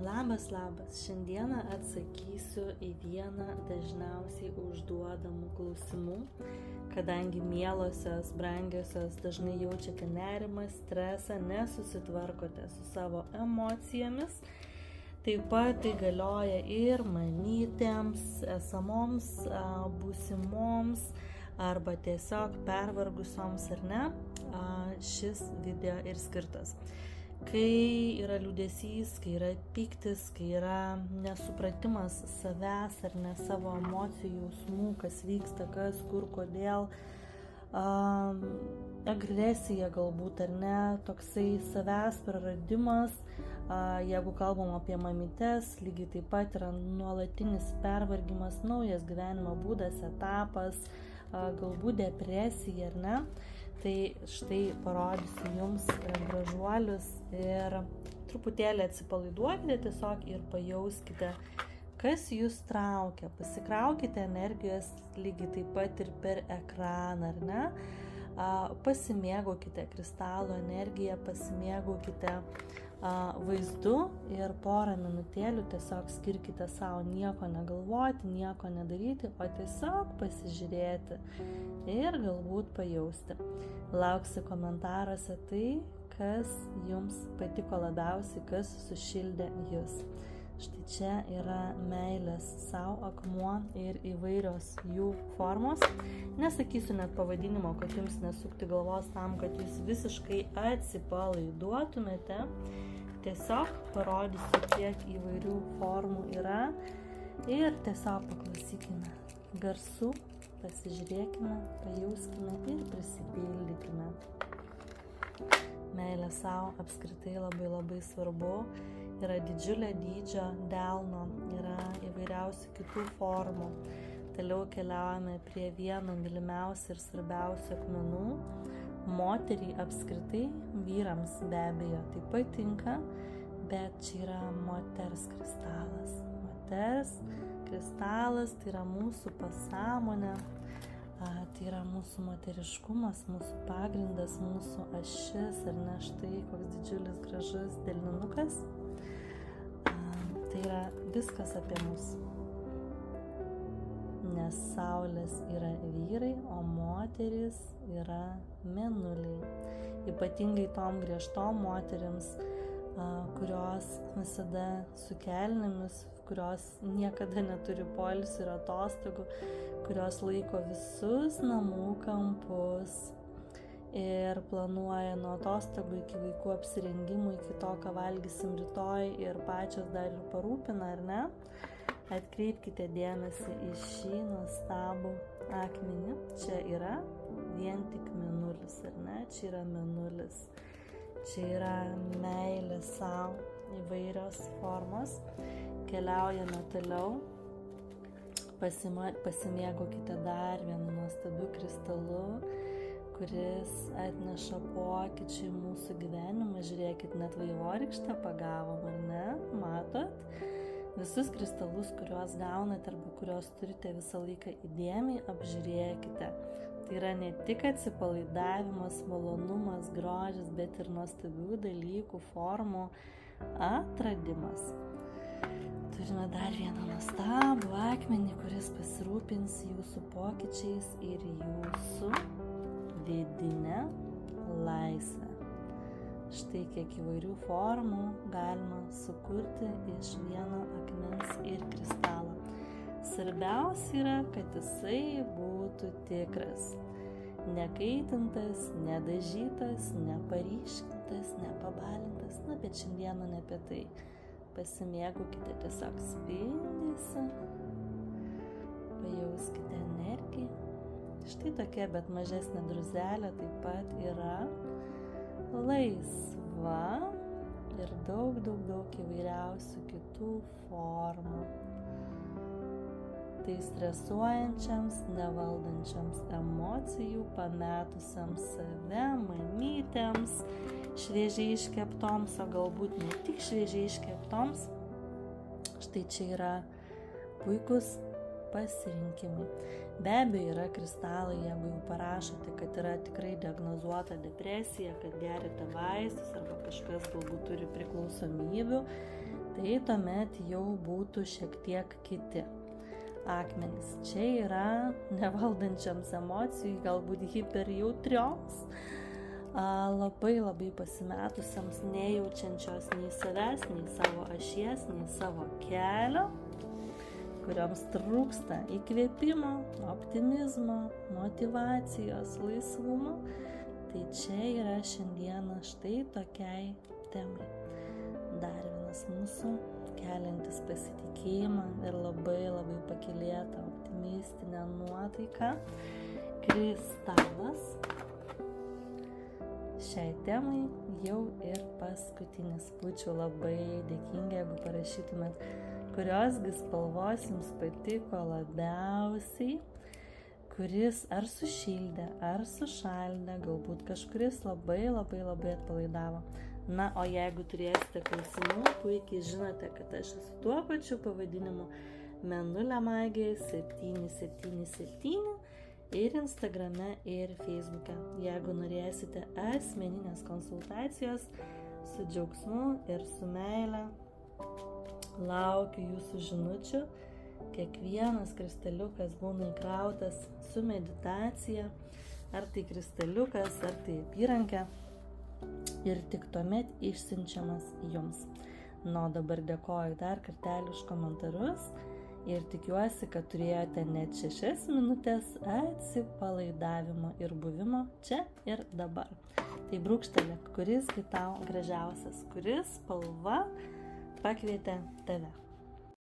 Labas. Šiandieną atsakysiu į vieną dažniausiai užduodamų klausimų, kadangi mielosios, brangiosios dažnai jaučiate nerimą, stresą, nesusitvarkote su savo emocijomis. Taip pat tai galioja ir mamytėms, esamoms, būsimoms arba tiesiog pervargusioms ar ne. Šis video ir skirtas. Kai yra liūdesys, kai yra pyktis, kai yra nesupratimas savęs ar ne savo emocijų, jausmų, kas vyksta, kas, kur, kodėl, agresija galbūt ar ne, toksai savęs praradimas, jeigu kalbam apie mamytes, lygiai taip pat yra nuolatinis pervargimas, naujas gyvenimo būdas, etapas, galbūt depresija ar ne. Tai štai parodysiu jums gražuolius ir truputėlį atsipalaiduokite tiesiog ir pajauskite, kas jūs traukia. Pasikraukite energijos lygiai taip pat ir per ekraną, ar ne? Pasimėgaukite kristalo energiją, pasimėgaukite vaizdu ir porą minutėlių tiesiog skirkite savo nieko negalvoti, nieko nedaryti, o tiesiog pasižiūrėti ir galbūt pajausti. Lauksiu komentaruose tai, kas jums patiko labiausiai, kas sušildė jūs. Štai čia yra meilės savo akmuo ir įvairios jų formos. Nesakysiu net pavadinimo, kad jums nesukti galvos tam, kad jūs visiškai atsipalaiduotumėte. Tiesiog parodysiu, kiek įvairių formų yra ir tiesiog paklausykime garsų, pasižiūrėkime, pajauskime ir prisipildykime. Meilė savo apskritai labai svarbu. Yra didžiulio dydžio delno, yra įvairiausių kitų formų. Toliau keliaujame prie vieno mylimiausių ir svarbiausių akmenų. Moteriai apskritai, vyrams be abejo tai patinka, bet čia yra moters kristalas. Moters kristalas tai yra mūsų pasąmonė, tai yra mūsų moteriškumas, mūsų pagrindas, mūsų ašis, ar ne, štai koks didžiulis gražus delninukas. Tai yra viskas apie mus. Nes saulės yra vyrai, o moterys yra mėnuliai. Ypatingai tom griežtom moterims, kurios visada su kelnėmis, kurios niekada neturi poilsio ir atostogų, kurios laiko visus namų kampus ir planuoja nuo atostogų iki vaikų apsirengimų, iki to, ką valgysim rytoj ir pačios dar ir parūpina, ar ne? Atkreipkite dėmesį į šį nuostabų akmenį. Čia yra vien tik mėnulis, ar ne? Čia yra mėnulis. Čia yra meilė savo, įvairios formos. Keliaujame toliau. Pasimėgaukite dar vienu nuostabiu kristalu, kuris atneša pokyčių į mūsų gyvenimą. Žiūrėkit, net vaivorykštę pagavom, ar ne? Matot? Visus kristalus, kuriuos gaunate arba kuriuos turite visą laiką įdėmiai apžiūrėkite. Tai yra ne tik atsipalaidavimas, malonumas, grožis, bet ir nuostabių dalykų, formų atradimas. Turime dar vieną nuostabų akmenį, kuris pasirūpins jūsų pokyčiais ir jūsų vidinę laisvę. Štai kiek įvairių formų galima sukurti iš vieno akmens ir kristalo. Svarbiausia yra, kad jisai būtų tikras. Nekaitintas, nedažytas, neparyškintas, nepabalintas. Na, bet šiandieną ne apie tai. Pasimėgaukite tiesiog spindesį. Pajauskite energiją. Štai tokia, bet mažesnė druzelė taip pat yra laisva ir daug įvairiausių kitų formų. Tai stresuojančiams, nevaldančiams emocijų, pametusiams save, mamytėms, šviežiai iškeptoms, o galbūt ne tik šviežiai iškeptoms. Štai čia yra puikus pasirinkimai. Be abejo, yra kristalai, jeigu jau parašote, kad yra tikrai diagnozuota depresija, kad gerite vaistus arba kažkas galbūt turi priklausomybių, tai tuomet jau būtų šiek tiek kiti akmenys. Čia yra nevaldančiams emocijų, galbūt hiperjautrioms, labai pasimetusiams, nejaučiančios nei savęs, nei savo ašies, nei savo kelio, kurioms trūksta įkvėpimo, optimizmo, motyvacijos, laisvumo. Tai čia yra šiandieną štai tokiai temai. Dar vienas mūsų keliantis pasitikėjimą ir labai pakylėtą optimistinę nuotaiką kristalas. Šiai temai jau ir paskutinis. Būčiau labai dėkinga, jeigu parašytumėt, kurios spalvos jums patiko labiausiai, kuris ar sušildė, ar sušaldė, galbūt kažkuris labai atpalaidavo. Na, o jeigu turėsite klausimų, puikiai žinote, kad aš esu tuo pačiu pavadinimu Mėnulio magija 777 ir Instagrame, ir Facebook'e. Jeigu norėsite asmeninės konsultacijos, su džiaugsmu ir su meile, laukiu jūsų žinučių. Kiekvienas kristaliukas būna įkrautas su meditacija, ar tai kristaliukas, ar tai apyrankė, ir tik tuomet išsiunčiamas jums. O dabar dėkoju dar kartelį už komentarus ir tikiuosi, kad turėjote net 6 minutės atsipalaidavimo ir buvimo čia ir dabar. Tai brūkštelėk, kuris gi tau gražiausias, kuris spalva pakvietė tave.